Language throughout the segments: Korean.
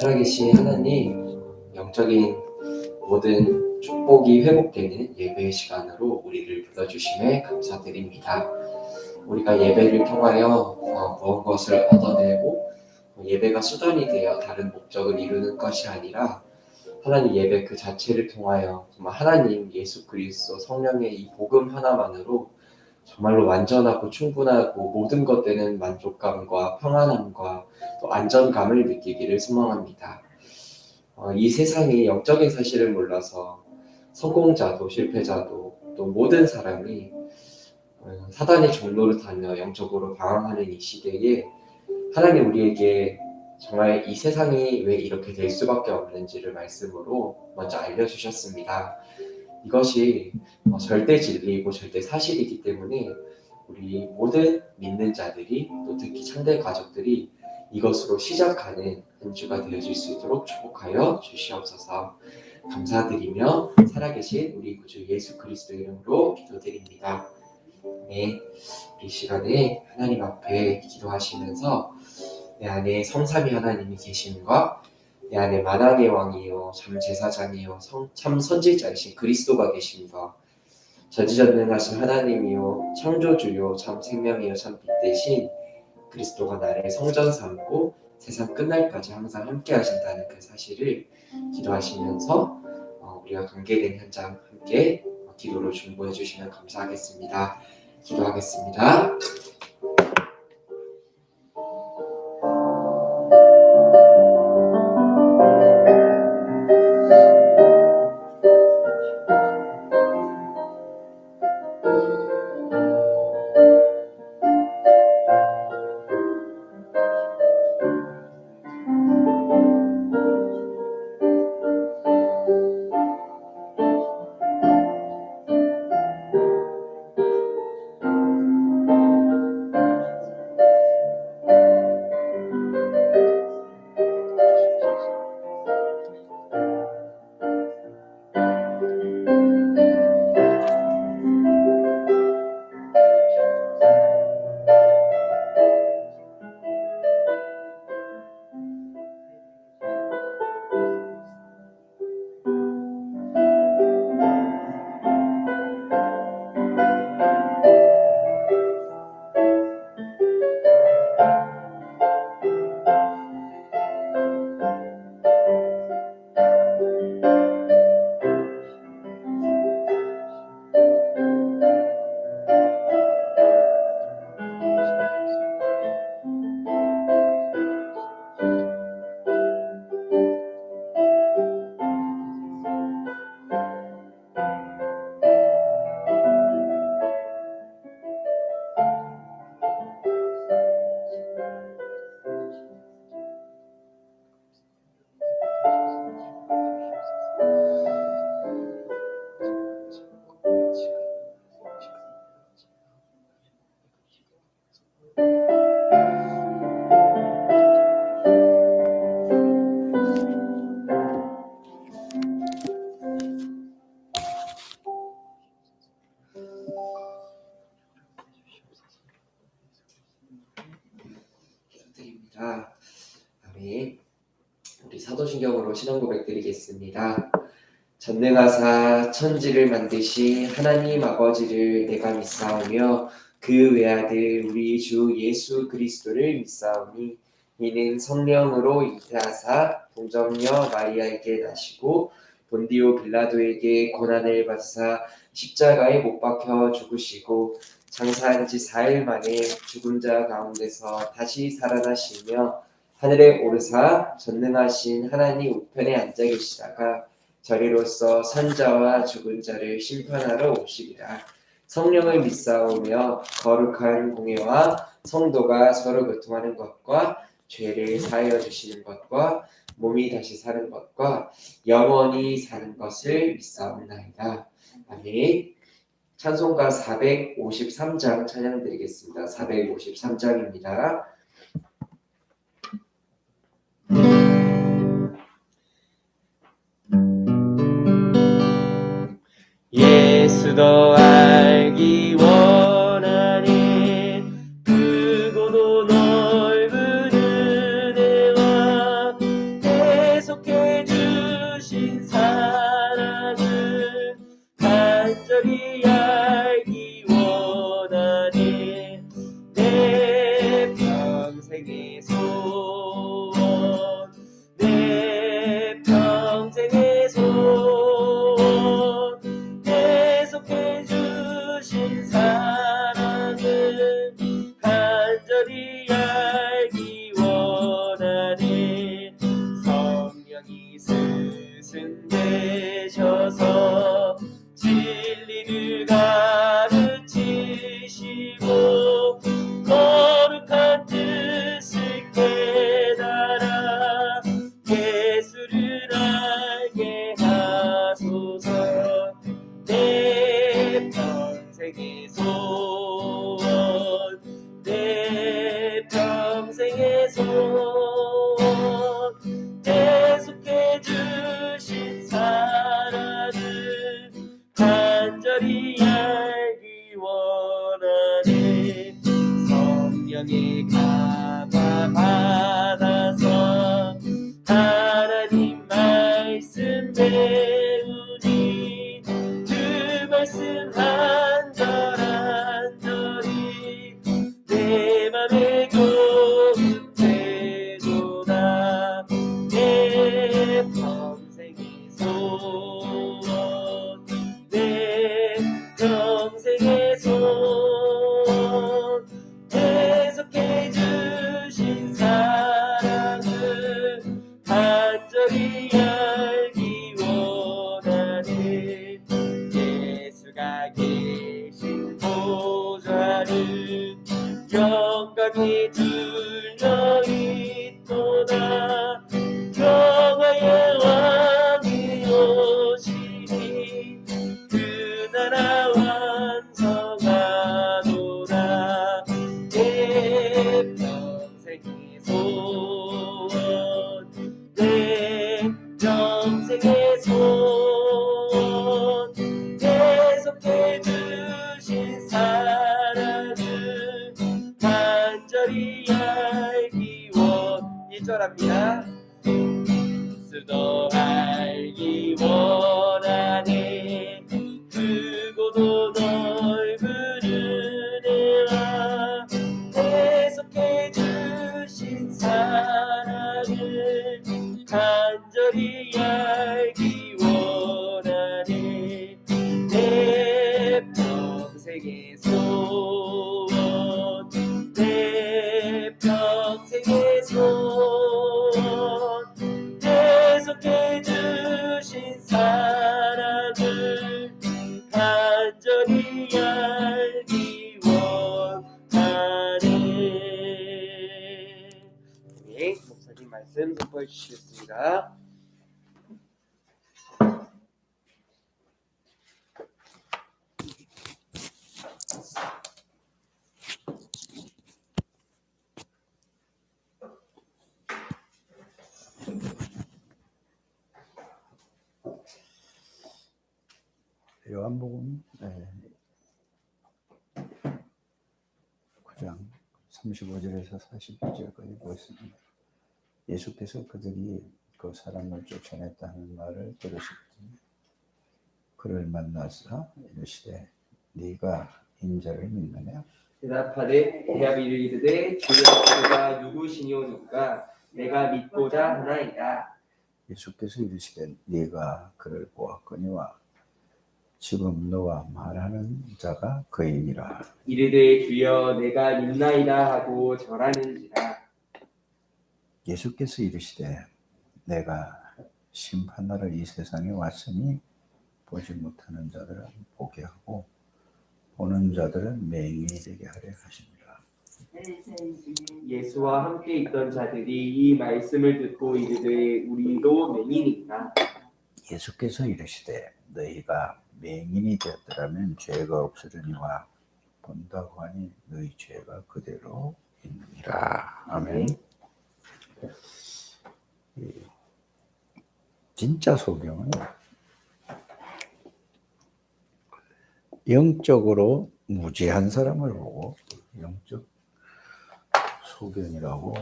살아계신 하나님, 영적인 모든 축복이 회복되는 예배의 시간으로 우리를 불러주심에 감사드립니다. 우리가 예배를 통하여 무엇을 얻어내고 예배가 수단이 되어 다른 목적을 이루는 것이 아니라 하나님 예배 그 자체를 통하여 정말 하나님 예수 그리스도 성령의 이 복음 하나만으로 정말로 완전하고 충분하고 모든 것 되는 만족감과 평안함과 또 안전감을 느끼기를 소망합니다. 이 세상이 영적인 사실을 몰라서 성공자도 실패자도 또 모든 사람이 사단의 종로를 타며 영적으로 방황하는 이 시대에 하나님 우리에게 정말 이 세상이 왜 이렇게 될 수밖에 없는지를 말씀으로 먼저 알려주셨습니다. 이것이 절대 진리이고 절대 사실이기 때문에 우리 모든 믿는 자들이 또 특히 참된 가족들이 이것으로 시작하는 한 주가 되어질 수 있도록 축복하여 주시옵소서. 감사드리며 살아계신 우리 구주 예수 그리스도 이름으로 기도드립니다. 네, 이 시간에 하나님 앞에 기도하시면서 내 안에 성삼위 하나님이 계심과 내 안에 만왕의 왕이요 참 제사장이요 참 선지자이신 그리스도가 계심과 전지전능하신 하나님이요 창조주요 참 생명이요 참 빛 대신 그리스도가 나를 성전 삼고 세상 끝날까지 항상 함께 하신다는 그 사실을 기도하시면서 우리가 관계된 현장 함께 기도로 중보해 주시면 감사하겠습니다. 기도하겠습니다. 기도드립니다. 아멘. 우리 사도신경으로 신앙 고백 드리겠습니다. 전능하사 천지를 만드신 하나님 아버지를 내가 믿사오며 그 외아들 우리 주 예수 그리스도를 믿사오니 이는 성령으로 잉태하사 동정녀 마리아에게 나시고 본디오 빌라도에게 고난을 받으사 십자가에 못 박혀 죽으시고 장사한 지 4일 만에 죽은 자 가운데서 다시 살아나시며 하늘에 오르사 전능하신 하나님 우편에 앉아 계시다가 저리로서 산자와 죽은 자를 심판하러 오시리라. 성령을 믿사오며 거룩한 공예와 성도가 서로 교통하는 것과 죄를 사하여 주시는 것과 몸이 다시 사는 것과 영원히 사는 것을 믿사옵나이다. 아멘. 찬송가 453장 찬양 드리겠습니다. 453장입니다. 예수 더 알기 원하니 크고도 넓은 은혜와 계속해 주신 사랑을 간절히 알기 원하니 내 평생의 소원 내 평생의 소원 계속해 주신 사랑을 간절히 알기 원하니 성령이 스승되셔서 평생의 소원 내 평생의 소원 계속해 주신 사랑을 간절히 알기 원하네. 성령의 감화 받아서 하나님 말씀 배우니 그 말씀 한절 한절이 내 맘에 교훈되도다. 내 평생의 소원 내 평생의 소원 계속해 주신 사랑을 간절히 알기 원하네. 예수가 계신 보좌는 영광이 둘러 있도다. 영화의 왕이 오시니 그 나라 완성하도다. 내 평생의 소원 내 평생의 소원 계속해 주신 사랑을 간절히 알기 원 1절합니다. 수도 알기 원하네. 크고도 넓은 은혜와 계속해 주신 사랑을 간절히 알기 원하네. 내 평생의 소원 내 평생의 소원 계속해 주신 사랑을 간절히 알기 원하네. 네, 목사님 말씀 선포해 주시겠습니다. 요한복음 9장 35절에서 42절까지 보겠습니다. 예수께서 그들이 그 사람을 쫓아냈다는 말을 들으셨더니 그를 만나사 이르시되 네가 인자를 믿느냐? 대답하되 대답이를 이르되 주여 그가 누구시니오니까 내가 믿고자 하나이다. 예수께서 이르시되 네가 그를 보았거니와 지금 너와 말하는 자가 그이니라. 이르되 주여 내가 믿나이다 하고 절하는지라. 예수께서 이르시되 내가 심판하러 이 세상에 왔으니 보지 못하는 자들은 보게 하고 보는 자들은 맹인이 되게 하려 하십니다. 예수와 함께 있던 자들이 이 말씀을 듣고 이르되 우리도 맹인이다. 예수께서 이르시되 너희가 맹인이 되었더라면 죄가 없으려니와 본다고 하니 너희 죄가 그대로 있느니라. 아멘. 진짜 소경은 영적으로 무지한 사람을 보고 영적 소경이라고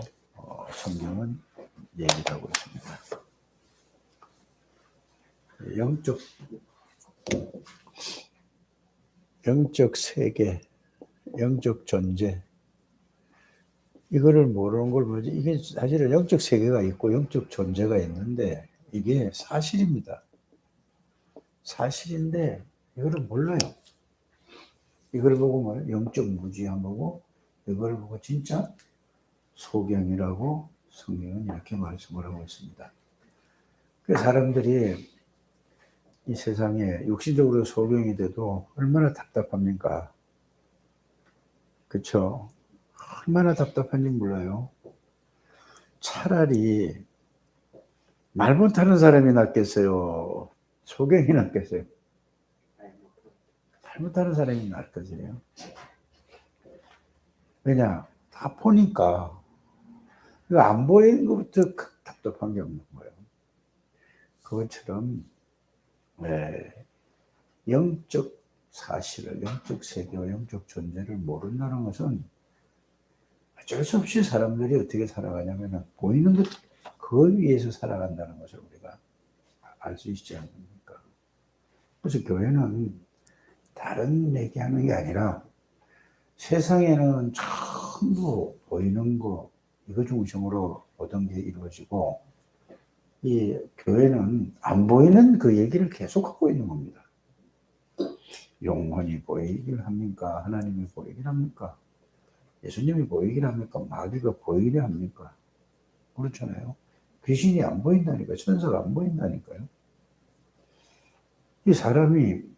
성경은 얘기를 하고 있습니다. 영적 세계, 영적 존재, 이거를 모르는 걸 보지. 이게 사실은 영적 세계가 있고 영적 존재가 있는데 이게 사실입니다. 사실인데 이거를 몰라요. 이걸 보고 말이에요. 영적 무지한 거고 이걸 보고 진짜 소경이라고 성경은 이렇게 말씀을 하고 있습니다. 그 사람들이 이 세상에 육신적으로 소경이 돼도 얼마나 답답합니까? 그렇죠? 얼마나 답답한지 몰라요. 차라리 말 못하는 사람이 낫겠어요? 소경이 낫겠어요? 잘못하는 사람이 날 것이래요. 왜냐? 다 보니까 안 보이는 것부터 답답한 게 없는 거예요. 그것처럼 영적 사실을, 영적 세계와 영적 존재를 모른다는 것은 어쩔 수 없이 사람들이 어떻게 살아가냐면 보이는 것, 그 위에서 살아간다는 것을 우리가 알 수 있지 않습니까? 그래서 교회는 다른 얘기하는 게 아니라 세상에는 전부 보이는 거, 이거 중심으로 모든 게 이루어지고, 이 교회는 안 보이는 그 얘기를 계속하고 있는 겁니다. 영혼이 보이길 합니까? 하나님이 보이길 합니까? 예수님이 보이길 합니까? 마귀가 보이길 합니까? 그렇잖아요. 귀신이 안 보인다니까요. 천사가 안 보인다니까요. 이 사람이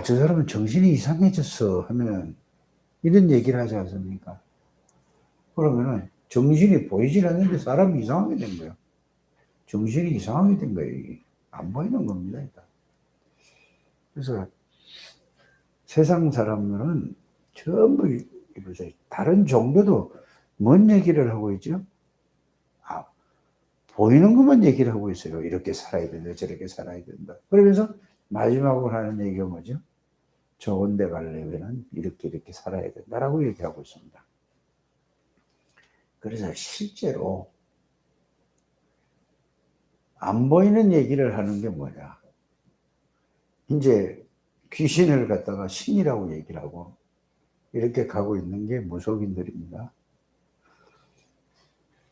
저 사람은 정신이 이상해졌어 하면 이런 얘기를 하지 않습니까? 그러면은 정신이 보이질 않는데 사람이 이상하게 된 거예요. 정신이 이상하게 된 거예요. 이게. 안 보이는 겁니다. 일단. 그래서 세상 사람들은 전부 다른 종교도 뭔 얘기를 하고 있죠? 보이는 것만 얘기를 하고 있어요. 이렇게 살아야 된다, 저렇게 살아야 된다. 그러면서 마지막으로 하는 얘기가 뭐죠? 좋은 데 가려면 이렇게 살아야 된다라고 얘기하고 있습니다. 그래서 실제로 안 보이는 얘기를 하는 게 뭐냐? 이제 귀신을 갖다가 신이라고 얘기를 하고 이렇게 가고 있는 게 무속인들입니다.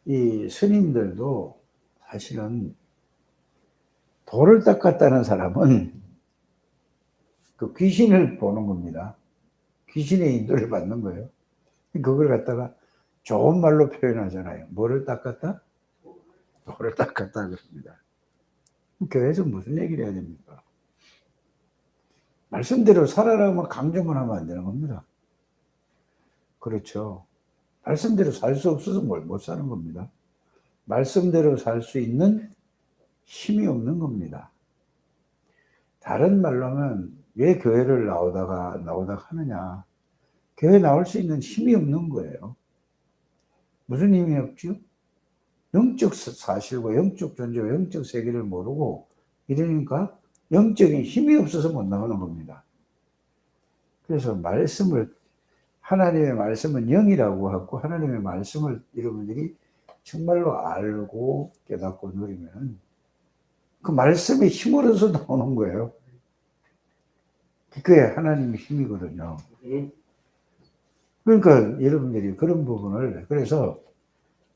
이 스님들도 사실은 돌을 닦았다는 사람은 그 귀신을 보는 겁니다. 귀신의 인도를 받는 거예요. 그걸 갖다가 좋은 말로 표현하잖아요. 뭐를 닦았다? 돌을 닦았다 그럽니다. 교회에서 무슨 얘기를 해야 됩니까? 말씀대로 살아라면 강조만 하면 안 되는 겁니다. 그렇죠. 말씀대로 살 수 없어서 뭘 못 사는 겁니다. 말씀대로 살 수 있는 힘이 없는 겁니다. 다른 말로 하면 왜 교회를 나오다가 하느냐? 교회 나올 수 있는 힘이 없는 거예요. 무슨 힘이 없죠? 영적 사실과 영적 존재와 영적 세계를 모르고 이러니까 영적인 힘이 없어서 못 나오는 겁니다. 그래서 하나님의 말씀은 영이라고 하고 하나님의 말씀을 여러분들이 정말로 알고 깨닫고 누리면 그 말씀의 힘으로서 나오는 거예요. 그게 하나님의 힘이거든요. 그러니까 여러분들이 그런 부분을, 그래서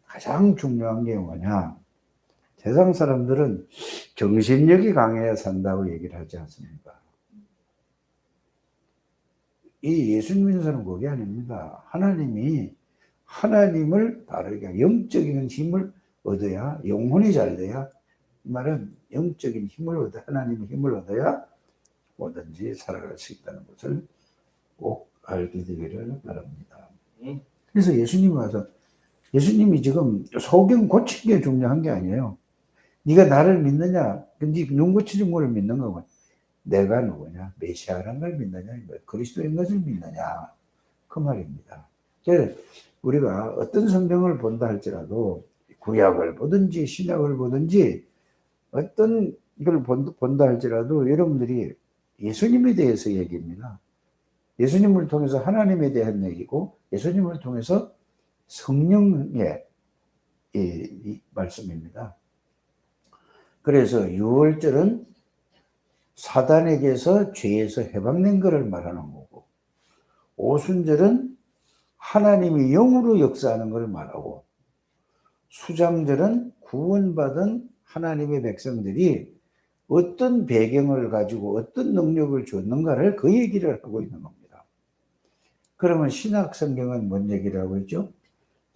가장 중요한 게 뭐냐? 세상 사람들은 정신력이 강해야 산다고 얘기를 하지 않습니까? 이 예수님 믿는 사람은 그게 아닙니다. 하나님을 바르게 영적인 힘을 얻어야, 영혼이 잘 돼야, 이 말은 영적인 힘을 얻어, 하나님의 힘을 얻어야 뭐든지 살아갈 수 있다는 것을 꼭 알게 되기를 바랍니다. 그래서 예수님이 지금 소경 고친 게 중요한 게 아니에요. 네가 나를 믿느냐? 네 눈 고치는 걸 믿는 거고, 내가 누구냐? 메시아라는 걸 믿느냐? 그리스도인 것을 믿느냐? 그 말입니다. 그래서 우리가 어떤 성경을 본다 할지라도 구약을 보든지 신약을 보든지 어떤 이걸 본다 할지라도 여러분들이 예수님에 대해서 얘기입니다. 예수님을 통해서 하나님에 대한 얘기고 예수님을 통해서 성령의 이 말씀입니다. 그래서 유월절은 사단에게서 죄에서 해방된 것을 말하는 거고, 오순절은 하나님이 영으로 역사하는 것을 말하고, 수장절은 구원받은 하나님의 백성들이 어떤 배경을 가지고 어떤 능력을 줬는가를 그 얘기를 하고 있는 겁니다. 그러면 신약 성경은 뭔 얘기를 하고 있죠?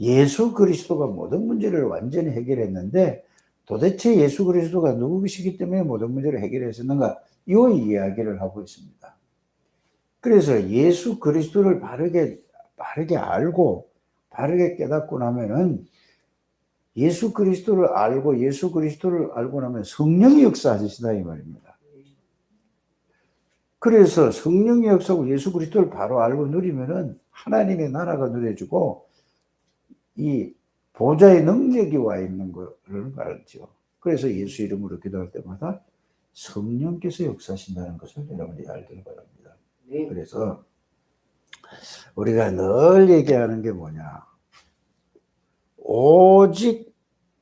예수 그리스도가 모든 문제를 완전히 해결했는데 도대체 예수 그리스도가 누구시기 때문에 모든 문제를 해결했었는가? 이 이야기를 하고 있습니다. 그래서 예수 그리스도를 바르게 알고 바르게 깨닫고 나면은 예수 그리스도를 알고 나면 성령이 역사하시다 이 말입니다. 그래서 성령의 역사고 예수 그리스도를 바로 알고 누리면은 하나님의 나라가 누려지고 이 보좌의 능력이 와 있는 것을 알죠. 그래서 예수 이름으로 기도할 때마다 성령께서 역사하신다는 것을 여러분이 알기를 바랍니다. 네. 그래서 우리가 늘 얘기하는 게 뭐냐? 오직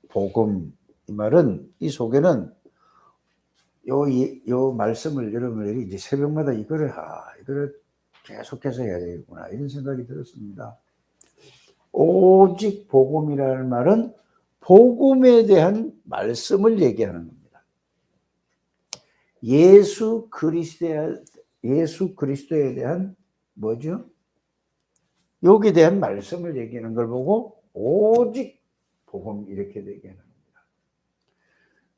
복음. 이 말은 이 속에는 요 말씀을 여러분들이 이제 새벽마다 이거를 계속해서 해야 되겠구나 이런 생각이 들었습니다. 오직 복음이라는 말은 복음에 대한 말씀을 얘기하는 겁니다. 예수 그리스도에 대한 뭐죠? 여기에 대한 말씀을 얘기하는 걸 보고 오직 복음 이렇게 얘기하는 겁니다.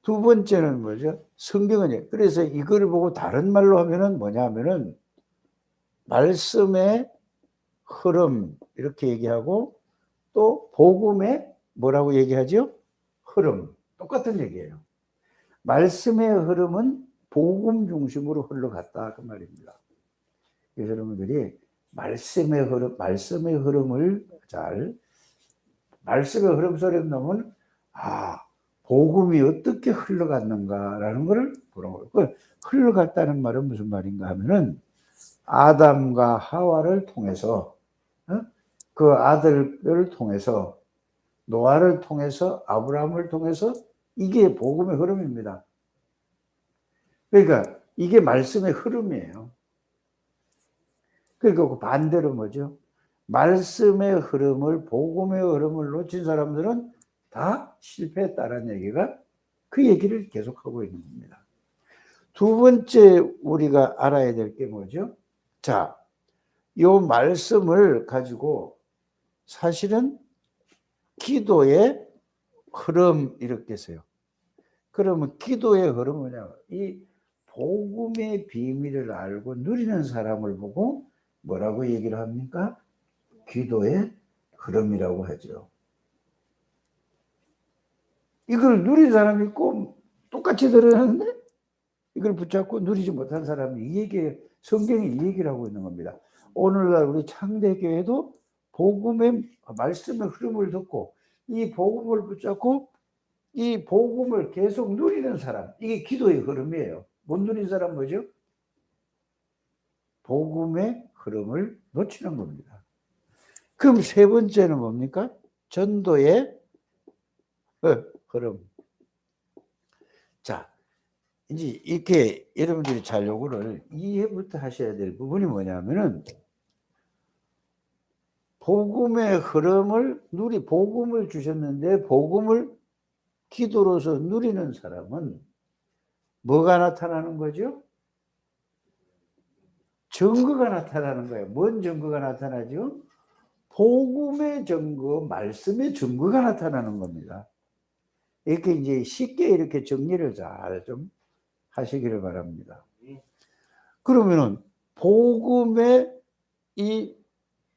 두 번째는 뭐죠? 성경은 그래서 이걸 보고 다른 말로 하면은 뭐냐 하면은 말씀의 흐름 이렇게 얘기하고 또 복음의 뭐라고 얘기하죠? 흐름. 똑같은 얘기예요. 말씀의 흐름은 복음 중심으로 흘러갔다 그 말입니다. 그래서 여러분들이 말씀의 흐름을 말씀의 흐름 속에 넣으면 복음이 어떻게 흘러갔는가라는 것을 보는 거예요. 흘러갔다는 말은 무슨 말인가 하면은 아담과 하와를 통해서 그 아들을 통해서 노아를 통해서 아브라함을 통해서 이게 복음의 흐름입니다. 그러니까 이게 말씀의 흐름이에요. 그러니까 그 반대로 뭐죠? 말씀의 흐름을 복음의 흐름을 놓친 사람들은 다 실패했다라는 얘기가 그 얘기를 계속하고 있는 겁니다. 두 번째 우리가 알아야 될 게 뭐죠? 자, 요 말씀을 가지고 사실은 기도의 흐름 이렇게 써요. 그러면 기도의 흐름은 뭐냐? 이 복음의 비밀을 알고 누리는 사람을 보고 뭐라고 얘기를 합니까? 기도의 흐름이라고 하죠. 이걸 누린 사람이 꼭 똑같이 들었는데 이걸 붙잡고 누리지 못한 사람이 이 얘기, 성경이 이 얘기를 하고 있는 겁니다. 오늘날 우리 창대교회도 복음의 말씀의 흐름을 듣고 이 복음을 붙잡고 이 복음을 계속 누리는 사람, 이게 기도의 흐름이에요. 못 누린 사람 뭐죠? 복음의 흐름을 놓치는 겁니다. 그럼 세 번째는 뭡니까? 전도의 흐름. 자, 이제 이렇게 여러분들이 잘 요거를 이해부터 하셔야 될 부분이 뭐냐면은 복음의 흐름을 복음을 주셨는데 복음을 기도로서 누리는 사람은 뭐가 나타나는 거죠? 증거가 나타나는 거예요. 뭔 증거가 나타나죠? 복음의 증거, 말씀의 증거가 나타나는 겁니다. 이렇게 이제 쉽게 이렇게 정리를 잘 좀 하시기를 바랍니다. 그러면은 복음의 이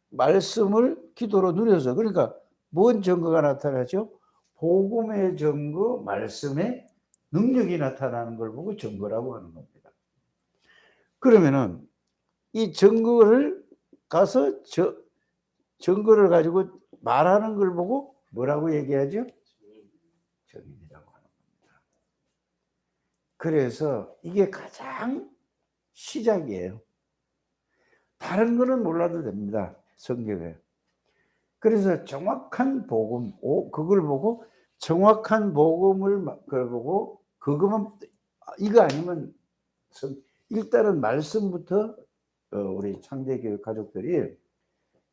말씀을 기도로 누려서 그러니까 뭔 증거가 나타나죠? 복음의 증거, 말씀의 능력이 나타나는 걸 보고 증거라고 하는 겁니다. 그러면은 이 증거를 가서 증거를 가지고 말하는 걸 보고 뭐라고 얘기하죠? 증인이라고 하는 겁니다. 그래서 이게 가장 시작이에요. 다른 거는 몰라도 됩니다. 성경에. 그래서 정확한 복음, 그걸 보고 정확한 복음을 그걸 보고 그거만 이거 아니면 일단은 말씀부터 우리 창대교회 가족들이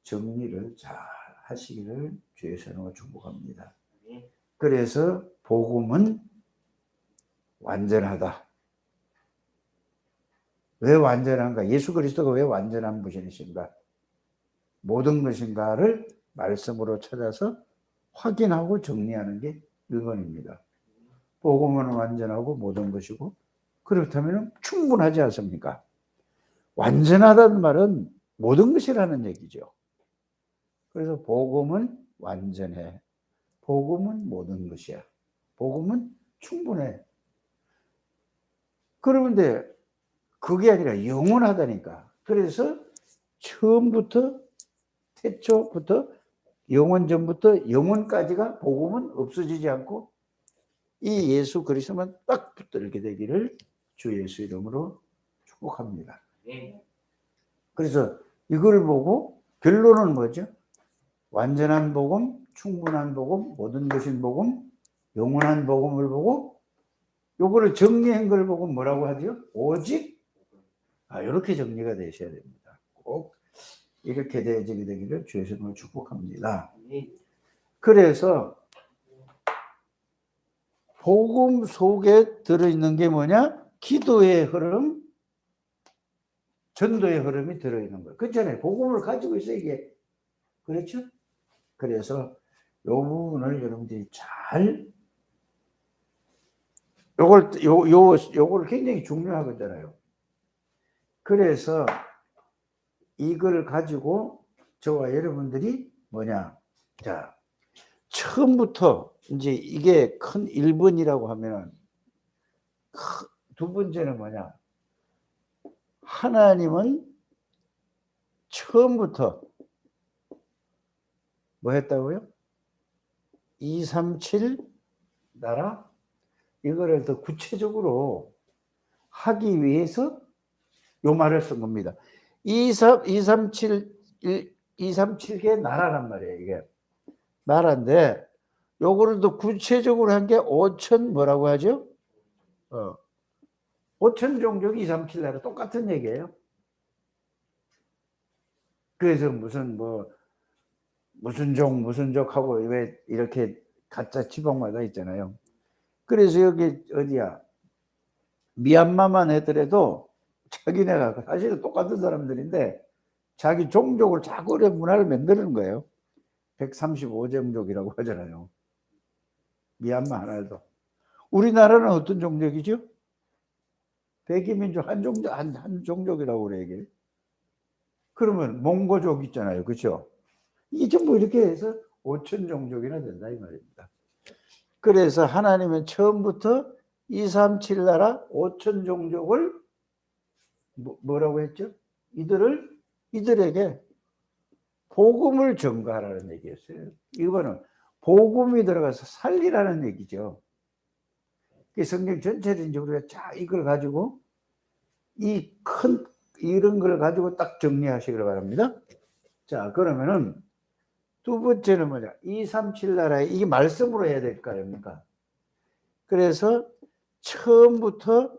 정리를 잘 하시기를 주의 선으로 축복합니다. 그래서 복음은 완전하다. 왜 완전한가? 예수 그리스도가 왜 완전한 분이신가? 모든 것인가를 말씀으로 찾아서 확인하고 정리하는 게 1번입니다. 복음은 완전하고 모든 것이고 그렇다면 충분하지 않습니까? 완전하다는 말은 모든 것이라는 얘기죠. 그래서 복음은 완전해. 복음은 모든 것이야. 복음은 충분해. 그런데 그게 아니라 영원하다니까. 그래서 처음부터 태초부터 영원 전부터 영원까지가 복음은 없어지지 않고 이 예수 그리스도만 딱 붙들게 되기를 주 예수 이름으로 축복합니다. 네. 그래서 이걸 보고 결론은 뭐죠? 완전한 복음, 충분한 복음, 모든 것인 복음, 영원한 복음을 보고 요거를 정리한 걸 보고 뭐라고 하죠? 오직 이렇게 정리가 되셔야 됩니다. 꼭 이렇게 되어지게 되기를 주 예수님을 축복합니다. 네. 그래서 복음 속에 들어있는 게 뭐냐? 기도의 흐름, 전도의 흐름이 들어있는 거예요. 그렇잖아요. 복음을 가지고 있어 이게. 그렇죠? 그래서 이 부분을 여러분들이 잘 요걸 굉장히 중요하거든요. 그래서 이걸 가지고 저와 여러분들이 뭐냐? 자, 처음부터 이제 이게 큰 1번이라고 하면은 두 번째는 뭐냐? 하나님은 처음부터 뭐 했다고요? 237 나라 이거를 더 구체적으로 하기 위해서 요 말을 쓴 겁니다. 237개 나라란 말이에요. 이게 나라인데 요거를 더 구체적으로 한 게 5천 뭐라고 하죠? 5천 종족이 237 나라 똑같은 얘기예요. 그래서 무슨 족하고 왜 이렇게 가짜 지방마다 있잖아요. 그래서 여기 어디야? 미얀마만 하더라도 자기네가 사실은 똑같은 사람들인데 자기 종족을 자꾸 문화를 만드는 거예요. 135종족이라고 하잖아요. 미얀마 하나도. 우리나라는 어떤 종족이죠? 백이민족 한 종족이라고 그래 이게. 그러면 몽고족 있잖아요, 그렇죠? 이게 전부 이렇게 해서 5천 종족이나 된다 이 말입니다. 그래서 하나님은 처음부터 237 나라 5천 종족을 뭐라고 했죠? 이들에게 복음을 전가하라는 얘기였어요. 이거는 복음이 들어가서 살리라는 얘기죠. 성경 전체를 이제 우리가 이걸 가지고 이런 걸 가지고 딱 정리하시길 바랍니다. 자, 그러면은 두 번째는 뭐냐? 237 나라에 이게 말씀으로 해야 될 거 아닙니까? 그래서 처음부터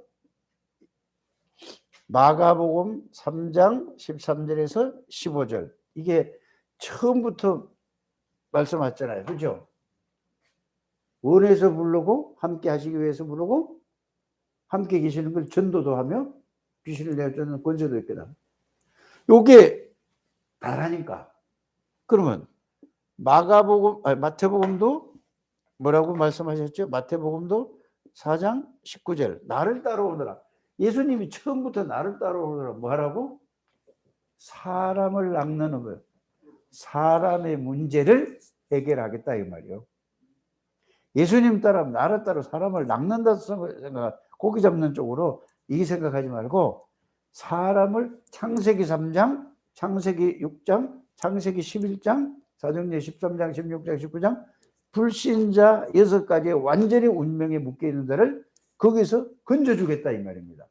마가복음 3장 13절에서 15절 이게 처음부터 말씀하셨잖아요. 그죠? 원해서 부르고 함께 하시기 위해서 부르고 함께 계시는 걸 전도도 하며 귀신을 내쫓는 권세도 있거든. 요게 다라니까. 그러면 마태복음도 뭐라고 말씀하셨죠? 마태복음도 4장 19절 나를 따라오너라. 예수님이 처음부터 나를 따라오너라 뭐 하라고? 사람을 낚는 거예요. 사람의 문제를 해결하겠다 이 말이요. 예수님 따라 나를 따라 사람을 낚는다 생각, 고기 잡는 쪽으로 이 생각하지 말고 사람을 창세기 3장, 창세기 6장, 창세기 11장, 사도행전 13장, 16장, 19장 불신자 6가지의 완전히 운명에 묶여 있는 자를 거기서 건져주겠다 이 말입니다.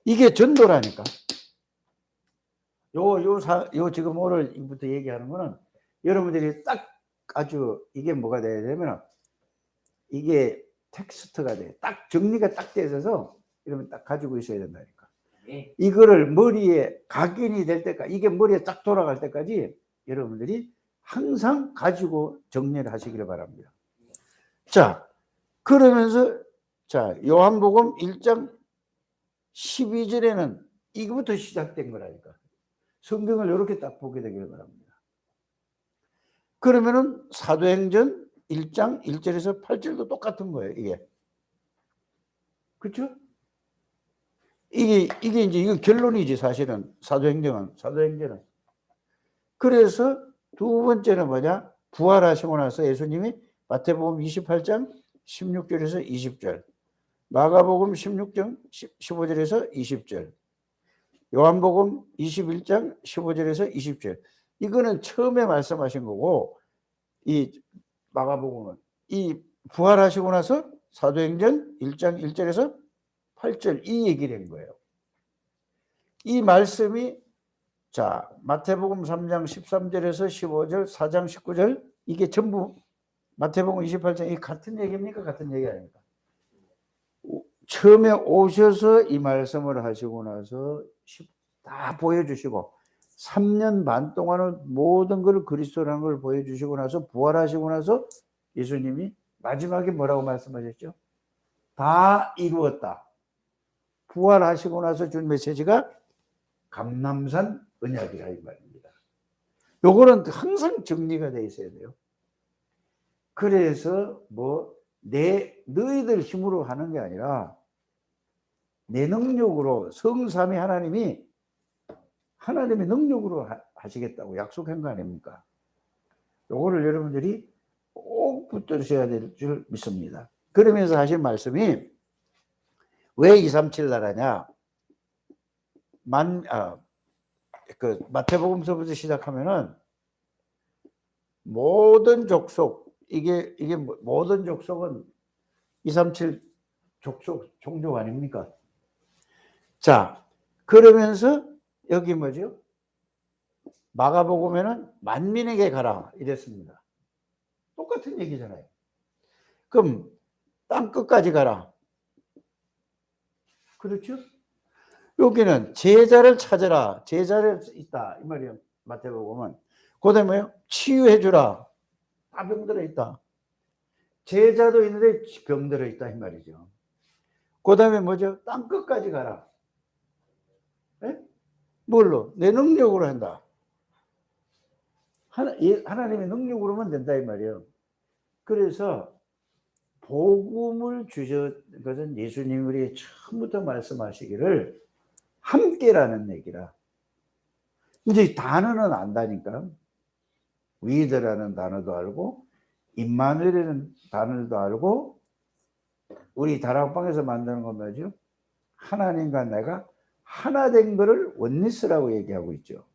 이게 전도라니까. 요 지금 오늘부터 얘기하는 거는 여러분들이 딱 아주 이게 뭐가 돼야 되면 이게 텍스트가 돼. 딱 정리가 딱 돼서 이러면 딱 가지고 있어야 된다니까. 네. 이거를 머리에 각인이 될 때까지 이게 머리에 딱 돌아갈 때까지 여러분들이 항상 가지고 정리를 하시기를 바랍니다. 자, 그러면서 자, 요한복음 1장 12절에는 이거부터 시작된 거라니까. 성경을 이렇게 딱 보게 되기를 바랍니다. 그러면은 사도행전 1장 1절에서 8절도 똑같은 거예요, 이게. 그렇죠? 이게 이제 이거 결론이지 사실은 사도행전은. 그래서 두 번째는 뭐냐? 부활하시고 나서 예수님이 마태복음 28장 16절에서 20절, 마가복음 16장 15절에서 20절, 요한복음 21장 15절에서 20절. 이거는 처음에 말씀하신 거고, 이 마가복음은 이 부활하시고 나서 사도행전 1장 1절에서 8절 이 얘기를 한 거예요. 이 말씀이 자 마태복음 3장 13절에서 15절, 4장 19절 이게 전부 마태복음 28장 이 같은 얘기입니까? 같은 얘기 아닙니까? 처음에 오셔서 이 말씀을 하시고 나서 다 보여주시고 3년 반 동안은 모든 걸 그리스도라는 걸 보여주시고 나서 부활하시고 나서 예수님이 마지막에 뭐라고 말씀하셨죠? 다 이루었다. 부활하시고 나서 준 메시지가 감람산 언약이라 이 말입니다. 요거는 항상 정리가 돼 있어야 돼요. 그래서 너희들 힘으로 하는 게 아니라 내 능력으로 성삼위 하나님이 하나님의 능력으로 하시겠다고 약속한 거 아닙니까? 요거를 여러분들이 꼭 붙드셔야 될 줄 믿습니다. 그러면서 하신 말씀이 왜 237 나라냐? 마태복음서부터 시작하면은 모든 족속 이게 모든 족속은 237 족속 종족 아닙니까? 자, 그러면서 여기 뭐죠? 마가복음에는 만민에게 가라 이랬습니다. 똑같은 얘기잖아요. 그럼 땅 끝까지 가라. 그렇죠? 여기는 제자를 찾아라. 제자를 있다. 이 말이에요. 마태복음은. 그 다음에 뭐예요? 치유해 주라. 다 병들어 있다. 제자도 있는데 병들어 있다. 이 말이죠. 그 다음에 뭐죠? 땅 끝까지 가라. 네? 뭘로? 내 능력으로 한다. 하나님의 능력으로만 된다. 이 말이에요. 그래서 복음을 주셨던 것은 예수님이 처음부터 말씀하시기를 함께라는 얘기라. 이제 단어는 안다니까. 위드라는 단어도 알고, 임마누엘이라는 단어도 알고, 우리 다락방에서 만드는 건 뭐죠? 하나님과 내가 하나 된 거를 원리스라고 얘기하고 있죠.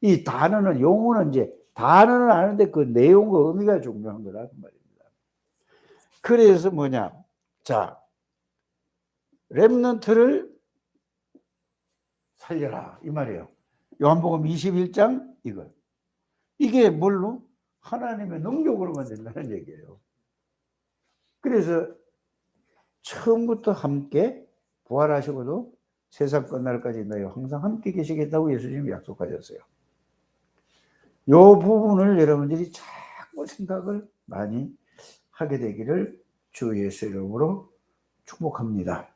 이 단어는, 용어는 이제 단어는 아는데 그 내용과 의미가 중요한 거라 그 말입니다. 그래서 뭐냐? 자, 렘넌트를 살려라 이 말이에요. 요한복음 21장 이거. 이게 뭘로? 하나님의 능력으로만 된다는 얘기예요. 그래서 처음부터 함께 부활하시고도 세상 끝날까지 너희와 항상 함께 계시겠다고 예수님이 약속하셨어요. 이 부분을 여러분들이 자꾸 생각을 많이 하게 되기를 주 예수 이름으로 축복합니다.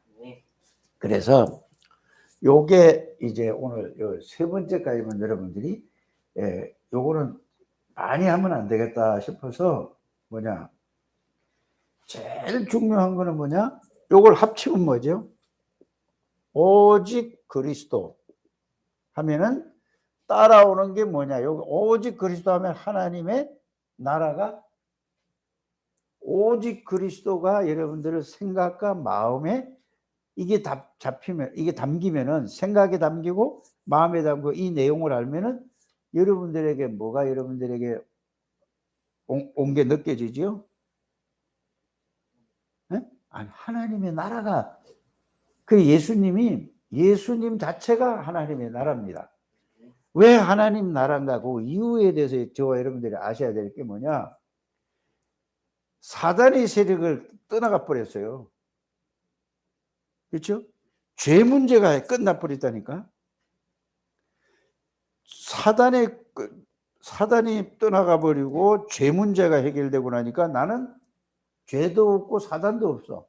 그래서 요게 이제 오늘 요 세 번째까지만 여러분들이 요거는 많이 하면 안 되겠다 싶어서 뭐냐 제일 중요한 거는 뭐냐 요걸 합치면 뭐죠? 오직 그리스도 하면은 따라오는 게 뭐냐 여기 오직 그리스도 하면 하나님의 나라가 오직 그리스도가 여러분들의 생각과 마음에 이게 잡히면 이게 담기면은 생각에 담기고 마음에 담고 이 내용을 알면은 여러분들에게 뭐가 여러분들에게 온 게 느껴지죠? 네? 아니 하나님의 나라가 그 예수님 자체가 하나님의 나라입니다. 왜 하나님 나라인가 그 이유에 대해서 저와 여러분들이 아셔야 될 게 뭐냐? 사단의 세력을 떠나가 버렸어요. 그렇죠? 죄 문제가 끝나버렸다니까. 사단이 떠나가 버리고 죄 문제가 해결되고 나니까 나는 죄도 없고 사단도 없어.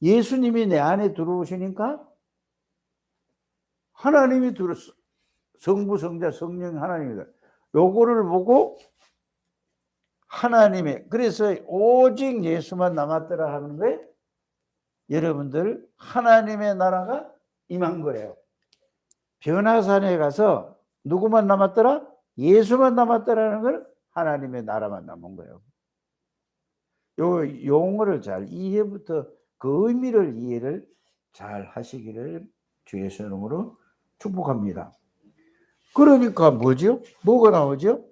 예수님이 내 안에 들어오시니까 하나님이 들었어. 성부, 성자, 성령 하나님이다. 요거를 보고 하나님의 그래서 오직 예수만 남았더라 하는 거에 여러분들 하나님의 나라가 임한 거예요. 변화산에 가서 누구만 남았더라? 예수만 남았더라는 걸 하나님의 나라만 남은 거예요. 요 용어를 잘 이해부터 그 의미를 이해를 잘 하시기를 주 예수 이름으로 축복합니다. 그러니까 뭐죠? 뭐가 나오죠?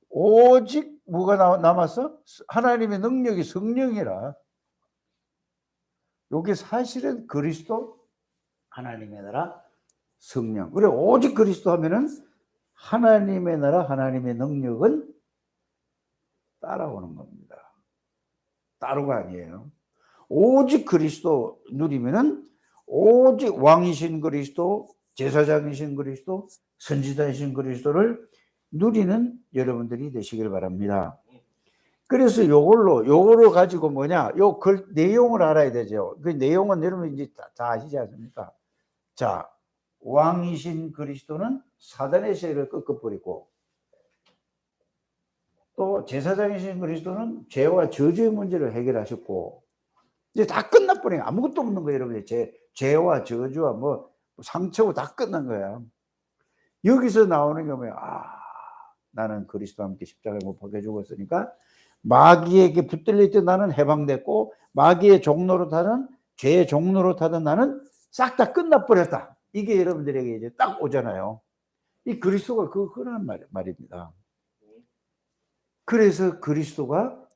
오직 뭐가 남았어? 하나님의 능력이 성령이라. 이게 사실은 그리스도, 하나님의 나라, 성령. 그래 오직 그리스도 하면은 하나님의 나라, 하나님의 능력은 따라오는 겁니다. 따로가 아니에요. 오직 그리스도 누리면은 오직 왕이신 그리스도, 제사장이신 그리스도, 선지자이신 그리스도를 누리는 여러분들이 되시길 바랍니다. 그래서 요거를 가지고 뭐냐, 요 내용을 알아야 되죠. 그 내용은 여러분 이제 다 아시지 않습니까? 자, 왕이신 그리스도는 사단의 세력을 꺾어버리고, 또 제사장이신 그리스도는 죄와 저주의 문제를 해결하셨고, 이제 다 끝나버려요. 아무것도 없는 거예요, 여러분. 죄와 저주와 뭐 상처고 다 끝난 거야. 여기서 나오는 게 뭐야? 나는 그리스도와 함께 십자가에 못 박혀 죽었으니까 마귀에게 붙들릴 때 나는 해방됐고, 마귀의 종로로 타던, 죄의 종로로 타던 나는 싹 다 끝나버렸다. 이게 여러분들에게 이제 딱 오잖아요. 이 그리스도가 그런 말입니다. 그래서 그리스도가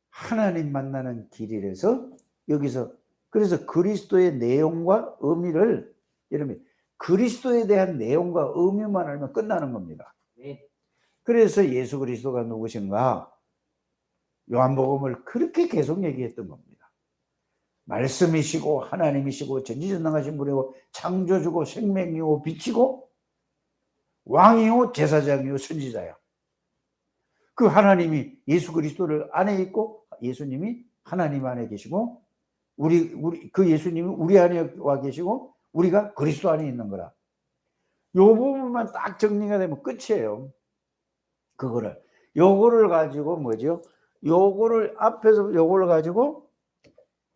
하나님 만나는 길이라서 여기서, 그래서 그리스도의 내용과 의미를, 여러분 그리스도에 대한 내용과 의미만 알면 끝나는 겁니다. 그래서 예수 그리스도가 누구신가? 요한복음을 그렇게 계속 얘기했던 겁니다. 말씀이시고 하나님이시고 전지전능하신 분이고 창조주고 생명이고 빛이고 왕이요 제사장이요 선지자야. 그 하나님이 예수 그리스도를 안에 있고 예수님이 하나님 안에 계시고 그 예수님이 우리 안에 와 계시고 우리가 그리스도 안에 있는 거라. 요 부분만 딱 정리가 되면 끝이에요. 요거를 가지고 뭐죠? 요거를 앞에서 요거를 가지고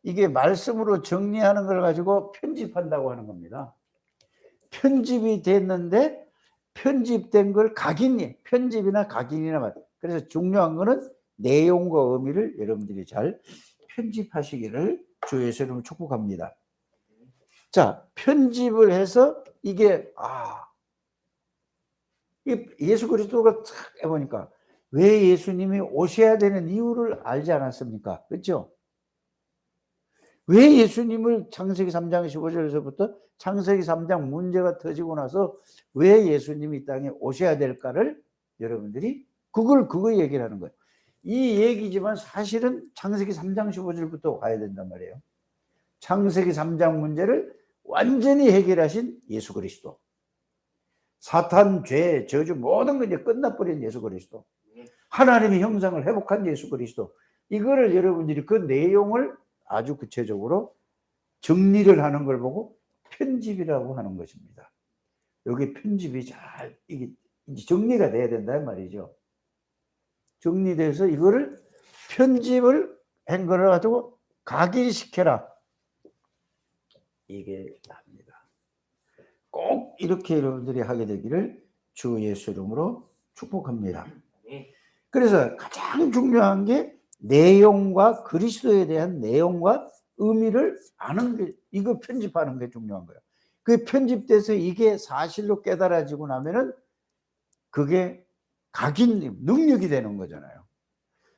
이게 말씀으로 정리하는 걸 가지고 편집한다고 하는 겁니다. 편집이 됐는데 편집된 걸 편집이나 각인이나 말. 그래서 중요한 거는 내용과 의미를 여러분들이 잘 편집하시기를 주 예수 이름으로 축복합니다. 자, 편집을 해서 이게 예수 그리스도가 탁 해보니까 왜 예수님이 오셔야 되는 이유를 알지 않았습니까? 그렇죠? 왜 예수님을 창세기 3장 15절에서부터 창세기 3장 문제가 터지고 나서 왜 예수님이 이 땅에 오셔야 될까를 여러분들이 그걸 얘기를 하는 거예요. 이 얘기지만 사실은 창세기 3장 15절부터 가야 된단 말이에요. 창세기 3장 문제를 완전히 해결하신 예수 그리스도. 사탄, 죄, 저주 모든 게 이제 끝나버린 예수 그리스도. 하나님의 형상을 회복한 예수 그리스도. 이거를 여러분들이 그 내용을 아주 구체적으로 정리를 하는 걸 보고 편집이라고 하는 것입니다. 여기 편집이 잘 이게 정리가 돼야 된다는 말이죠. 정리돼서 이거를 편집을 한 거를 가지고 각인시켜라. 이게 답니다. 꼭 이렇게 여러분들이 하게 되기를 주 예수 이름으로 축복합니다. 그래서 가장 중요한 게 내용과 그리스도에 대한 내용과 의미를 아는 게, 이거 편집하는 게 중요한 거예요. 그 편집돼서 이게 사실로 깨달아지고 나면은 그게 각인 능력이 되는 거잖아요.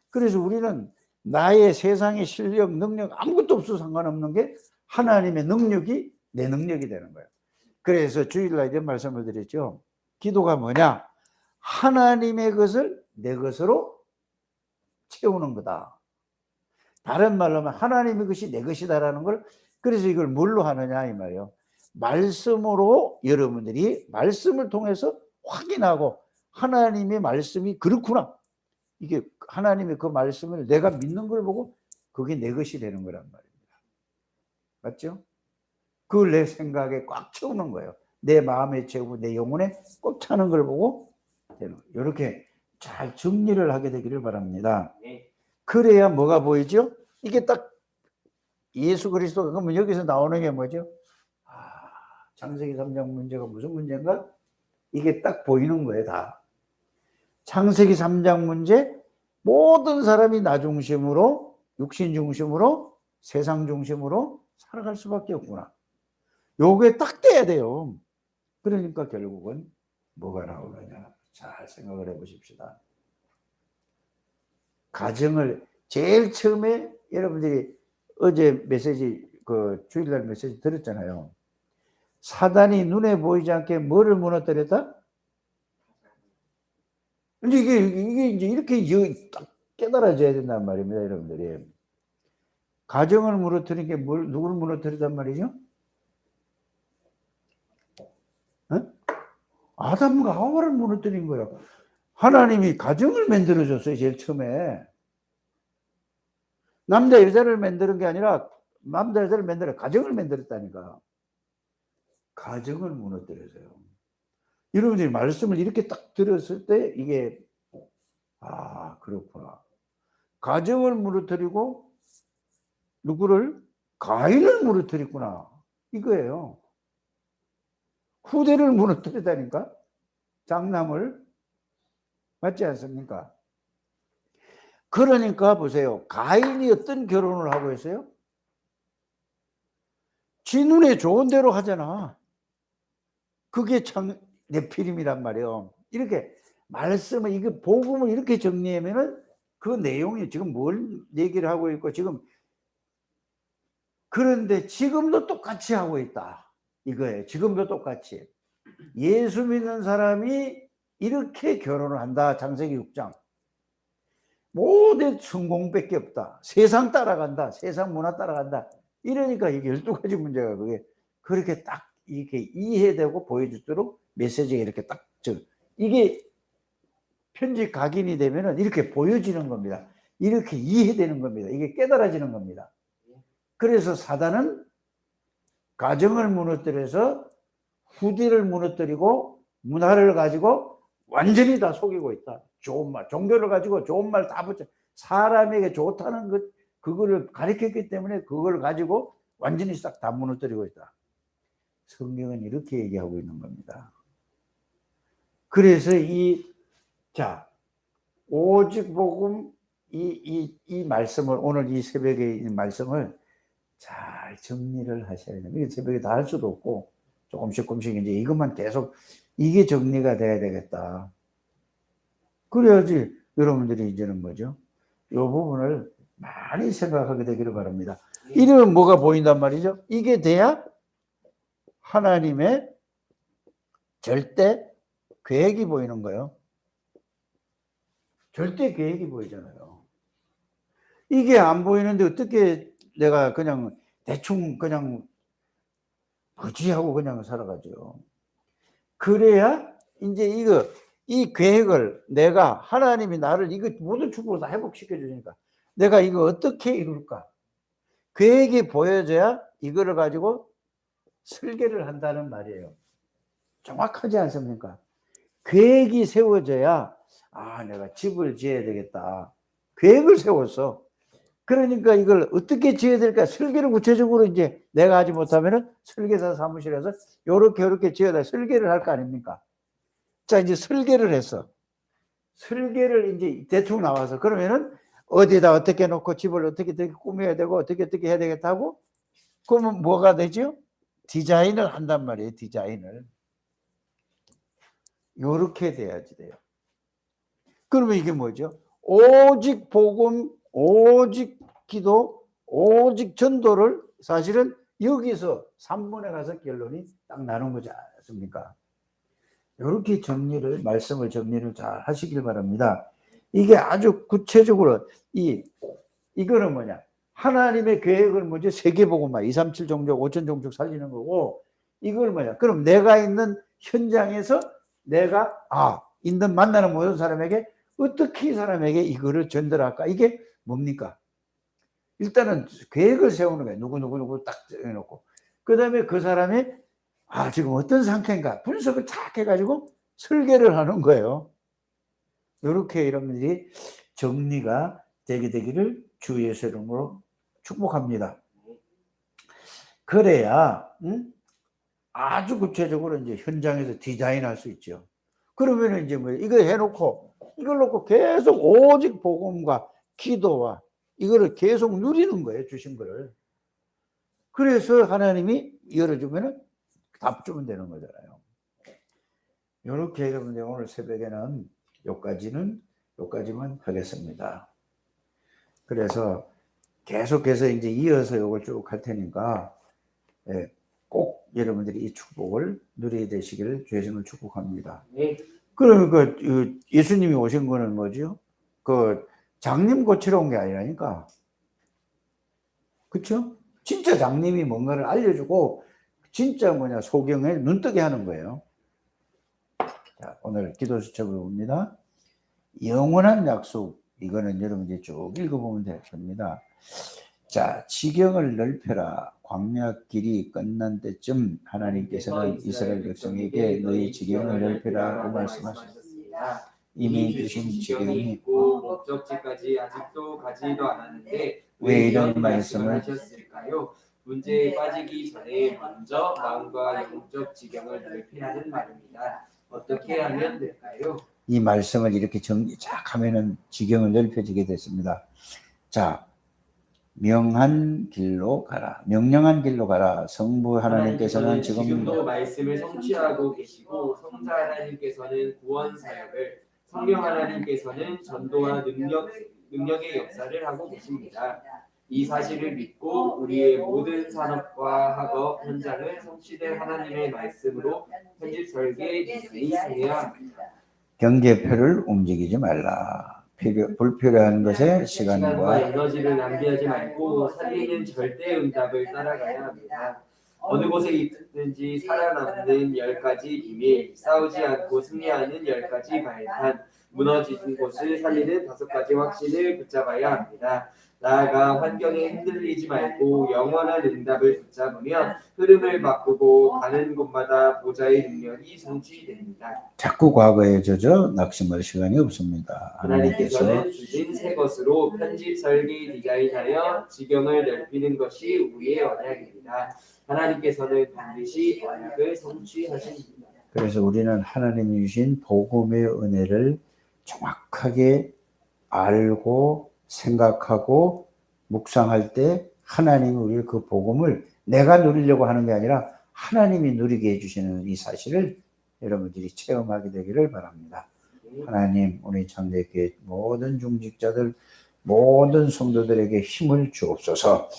그래서 우리는 나의 세상의 실력, 능력 아무것도 없어도 상관없는 게 하나님의 능력이 내 능력이 되는 거예요. 그래서 주일날 이런 말씀을 드렸죠. 기도가 뭐냐? 하나님의 것을 내 것으로 채우는 거다. 다른 말로 하면 하나님의 것이 내 것이다라는 걸, 그래서 이걸 뭘로 하느냐 이 말이에요. 말씀으로 여러분들이 말씀을 통해서 확인하고 하나님의 말씀이 그렇구나. 이게 하나님의 그 말씀을 내가 믿는 걸 보고 그게 내 것이 되는 거란 말입니다. 맞죠? 그걸 내 생각에 꽉 채우는 거예요. 내 마음에 채우고 내 영혼에 꽉 차는 걸 보고 되는 거예요. 이렇게 잘 정리를 하게 되기를 바랍니다. 그래야 뭐가 보이죠? 이게 딱 예수 그리스도가, 그러면 여기서 나오는 게 뭐죠? 창세기 3장 문제가 무슨 문제인가? 이게 딱 보이는 거예요, 다. 창세기 3장 문제, 모든 사람이 나 중심으로, 육신 중심으로, 세상 중심으로 살아갈 수밖에 없구나. 요게 딱 돼야 돼요. 그러니까 결국은 뭐가 나오느냐. 잘 생각을 해보십시다. 가정을 제일 처음에 여러분들이 어제 메시지 그 주일날 메시지 들었잖아요. 사단이 눈에 보이지 않게 뭐를 무너뜨렸다? 이제 이게 이제 이렇게 딱 깨달아져야 된단 말입니다, 여러분들이. 가정을 무너뜨린 게 누구를 무너뜨리단 말이죠? 어? 아담과 하와를 무너뜨린 거예요. 하나님이 가정을 만들어줬어요, 제일 처음에. 남자 여자를 만드는 게 아니라 남자 여자를 만들어 가정을 만들었다니까. 가정을 무너뜨려서요. 여러분들이 말씀을 이렇게 딱 들었을 때 이게 그렇구나. 가정을 무너뜨리고 누구를? 가인을 무너뜨렸구나. 이거예요. 후대를 무너뜨리다니까. 장남을. 맞지 않습니까? 그러니까 보세요. 가인이 어떤 결혼을 하고 있어요? 지 눈에 좋은 대로 하잖아. 그게 참 네피림이란 말이에요. 이렇게 말씀을, 이거 복음을 이렇게 정리하면은 그 내용이 지금 뭘 얘기를 하고 있고, 지금 그런데 지금도 똑같이 하고 있다. 이거예요. 지금도 똑같이. 예수 믿는 사람이 이렇게 결혼을 한다. 창세기 6장. 모든 성공밖에 없다. 세상 따라간다. 세상 문화 따라간다. 이러니까 이게 12가지 문제가 그게 그렇게 딱 이렇게 이해되고 보여주도록 메시지가 이렇게 딱 이게 편지 각인이 되면은 이렇게 보여지는 겁니다. 이렇게 이해되는 겁니다. 이게 깨달아지는 겁니다. 그래서 사단은 가정을 무너뜨려서 후대를 무너뜨리고 문화를 가지고 완전히 다 속이고 있다. 좋은 말, 종교를 가지고 좋은 말 다 붙여. 사람에게 좋다는 것, 그거를 가르쳤기 때문에 그걸 가지고 완전히 싹 다 무너뜨리고 있다. 성경은 이렇게 얘기하고 있는 겁니다. 그래서 오직 복음, 이 말씀을, 오늘 이 새벽에 이 말씀을 잘 정리를 하셔야 됩니다. 이게 새벽에 다 할 수도 없고, 조금씩 이제 이것만 계속, 이게 정리가 돼야 되겠다. 그래야지 여러분들이 이제는 뭐죠? 이 부분을 많이 생각하게 되기를 바랍니다. 이러면 뭐가 보인단 말이죠? 이게 돼야 하나님의 절대 계획이 보이는 거예요. 절대 계획이 보이잖아요. 이게 안 보이는데 어떻게 내가 그냥 대충 그냥 무지하고 그냥 살아가죠. 그래야 이제 이 계획을 내가 하나님이 나를 이거 모든 축복을 다 회복시켜 주니까 내가 이거 어떻게 이룰까? 계획이 보여져야 이거를 가지고 설계를 한다는 말이에요. 정확하지 않습니까? 계획이 세워져야 내가 집을 지어야 되겠다. 계획을 세웠어. 그러니까 이걸 어떻게 지어야 될까? 설계를 구체적으로 이제 내가 하지 못하면은 설계사 사무실에서 요렇게 지어다 설계를 할 거 아닙니까? 자, 이제 설계를 했어. 설계를 이제 대충 나와서 그러면은 어디다 어떻게 놓고 집을 어떻게 꾸며야 되고 어떻게 해야 되겠다고? 그러면 뭐가 되죠? 디자인을 한단 말이에요. 디자인을. 요렇게 돼야지 돼요. 그러면 이게 뭐죠? 오직 복음, 오직 기도, 오직 전도를 사실은 여기서 3번에 가서 결론이 딱 나는 거지 않습니까? 이렇게 말씀을 정리를 잘 하시길 바랍니다. 이게 아주 구체적으로, 이거는 뭐냐? 하나님의 계획을 먼저 세계복음화, 237 종족, 5000 종족 살리는 거고, 이걸 뭐냐? 그럼 내가 있는 현장에서 내가, 있는 만나는 모든 사람에게 어떻게 이 사람에게 이거를 전달할까? 이게 뭡니까? 일단은 계획을 세우는 거예요. 누구 딱 해놓고. 그 다음에 그 사람이 지금 어떤 상태인가 분석을 쫙 해가지고 설계를 하는 거예요. 이렇게 여러분들이 정리가 되기를 주 예수 이름으로 축복합니다. 그래야 아주 구체적으로 이제 현장에서 디자인할 수 있죠. 그러면 이제 이거 해놓고 이걸 놓고 계속 오직 복음과 기도와 이거를 계속 누리는 거예요. 주신 거를. 그래서 하나님이 열어주면은 답 주면 되는 거잖아요. 이렇게 여러분들 오늘 새벽에는 요까지만 하겠습니다. 그래서 계속해서 이제 이어서 요걸 쭉 할 테니까 꼭 여러분들이 이 축복을 누리게 되시기를 주의 이름으로 축복합니다. 네. 그럼 그 예수님이 오신 거는 뭐죠? 그 장님 고치러 온 게 아니라니까. 그쵸? 진짜 장님이 뭔가를 알려주고 진짜 소경에 눈뜨게 하는 거예요. 자, 오늘 기도 수첩을 봅니다. 영원한 약속, 이거는 여러분들이 쭉 읽어보면 될 겁니다. 자, 지경을 넓혀라. 광야 길이 끝난 때쯤 하나님께서는 이스라엘 백성에게 너희 지경을 넓혀라고 말씀하셨습니다. 이미 주신 지경이 있고 목적지까지 아직도 가지도 않았는데 왜 이런 말씀을 말씀을 하셨을까요? 문제에 빠지기 전에 먼저 마음과 영적 지경을 넓히라는 말입니다. 어떻게 하면 될까요? 이 말씀을 이렇게 정리 쫙 하면은 지경을 넓혀지게 됐습니다. 자, 명한 길로 가라. 명령한 길로 가라. 성부 하나님께서는 지금도 말씀을 성취하고 계시고 성자 하나님께서는 구원 사역을, 성령 하나님께서는 전도와 능력의 역사를 하고 계십니다. 이 사실을 믿고 우리의 모든 산업과 학업 현장을 성취된 하나님의 말씀으로 편집 설계 디자인해야 합니다. 경계표를 움직이지 말라. 불필요한 것에 시간과 에너지를 낭비하지 말고 살리는 절대 응답을 따라가야 합니다. 어느 곳에 있든지 살아남는 10가지 비밀, 싸우지 않고 승리하는 10가지 발판, 무너진 곳을 살리는 5가지 확신을 붙잡아야 합니다. 나아가 환경에 흔들리지 말고 영원한 응답을 붙잡으면 흐름을 바꾸고 가는 곳마다 보좌의 능력이 성취됩니다. 자꾸 과거에 젖어 낙심할 시간이 없습니다. 하나님께서는 주신 새 것으로 편집, 설계, 디자인하여 지경을 넓히는 것이 우리의 언약입니다. 하나님께서는 반드시 언약을 성취하십니다. 그래서 우리는 하나님이 주신 복음의 은혜를 정확하게 알고 생각하고 묵상할 때 하나님이 우리 그 복음을 내가 누리려고 하는 게 아니라 하나님이 누리게 해주시는 이 사실을 여러분들이 체험하게 되기를 바랍니다. 하나님, 우리 창대교회 모든 중직자들, 모든 성도들에게 힘을 주옵소서.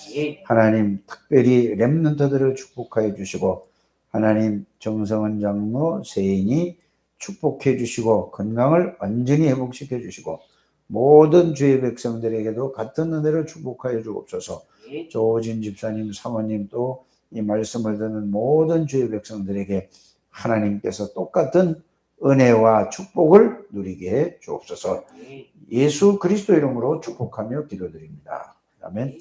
하나님, 특별히 렘넌트들을 축복하여 주시고 하나님, 정성원 장로 세인이 축복해 주시고 건강을 완전히 회복시켜 주시고 모든 주의 백성들에게도 같은 은혜를 축복하여 주옵소서. 조진 집사님, 사모님 또 이 말씀을 듣는 모든 주의 백성들에게 하나님께서 똑같은 은혜와 축복을 누리게 해 주옵소서. 예수 그리스도 이름으로 축복하며 기도드립니다. 아멘.